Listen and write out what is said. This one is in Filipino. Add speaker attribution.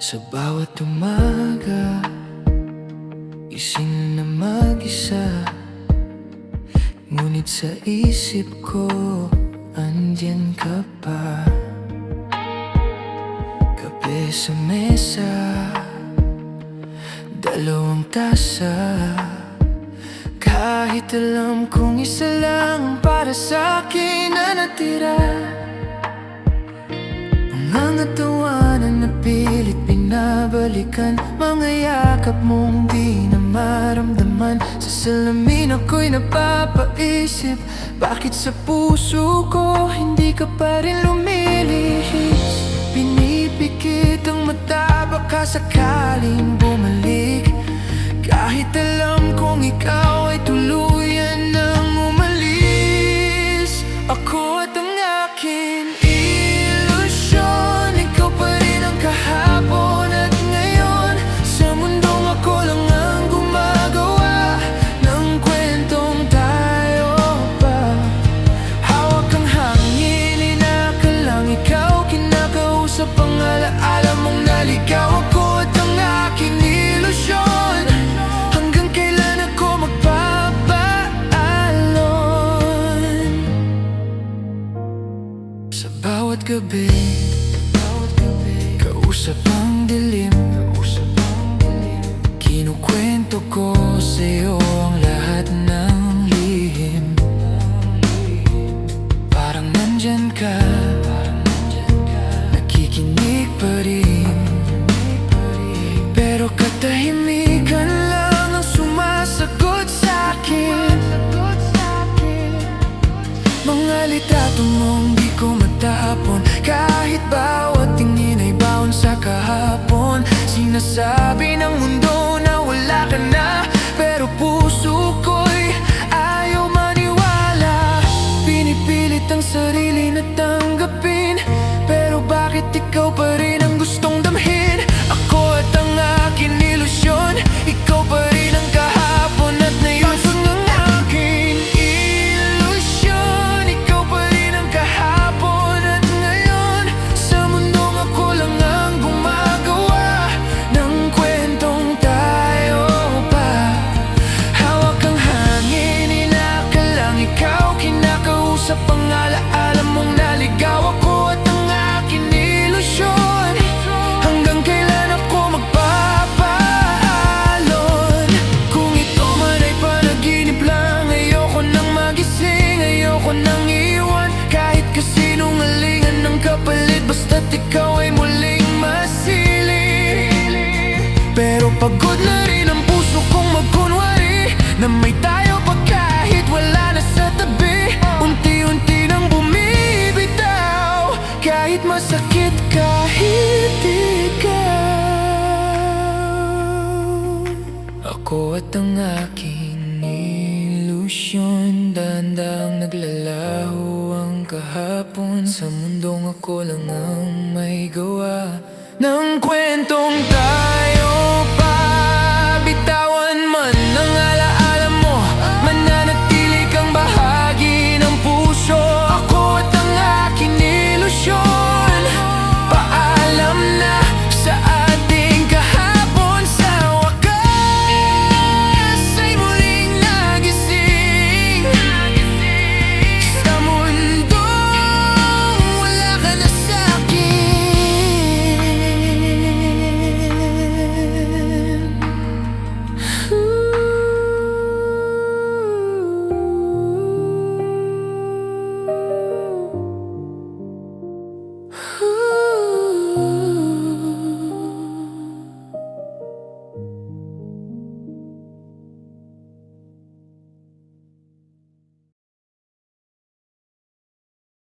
Speaker 1: Sa bawat umaga, gising na mag-isa, ngunit sa isip ko, andyan ka pa. Kape sa mesa, dalawang tasa, kahit alam kong isa lang para sa akin na natira. Mga tawanan na pilit pinabalikan, mga yakap mong di na maramdaman. Sa salamin ako'y napapaisip, bakit sa puso ko hindi ka pa rin lumilihis? Pinipikit ang mata, baka sakaling bumalik, kahit alam kong ikaw ay tuluyan nang umalis. Ako at ang aking ilusyon, ikaw pa rin ang kahapon at ngayon. Sa mundong ako lang ang gumagawa ng kwentong tayo pa. Hawak ang hangin, inakalang ikaw, kinakausap ang alaala mong naligaw. Ako at ang aking ilusyon, hanggang kailan ako magpapaalon? Sa bawat gabi, kausap ang dilim, kinukwento ko sa'yo ang lahat ng lihim. Parang nandyan ka, nakikinig pa rin, pero katahimikan lang ang sumasagot sa'kin. Mga litrato mong di ko matapon, kahit bawat tingin ay baon sa kahapon. Sinasabi ng mundo na wala ka na, pero puso ko'y ayaw maniwala. Pinipilit ang sarili na tanggapin, pero bakit ikaw pa rin ang gustong damhin? Ako at ang aking ilusyon, ikaw pa rin ang kahapon at ngayon. Ang aking ilusyon, ikaw pa rin ang kahapon at ngayon. Sa mundong ako lang ang gumagawa ng kwentong tayo pa. Hawak ang hangin, inakalang ikaw, kinakausap ang alaala mong naligaw. Ako at ang aking ilusyon, hanggang kailan ako magpapaalon? Kung ito man ay panaginip lang, ayoko nang magising, ayoko nang iwan. Kahit kasinungalingan ng kapalit, basta't ikaw ay muling masiling. Pero pagod na rin ang puso kong magkunwari na may tayo pa kahit wala na sa tabi. Unti-unti nang bumibitaw, kahit masakit, kahit ikaw. Ako at ang aking ilusyon, dahan-dahang naglalaho ang kahapon. Sa mundong ako lang ang may gawa ng kwentong tayo.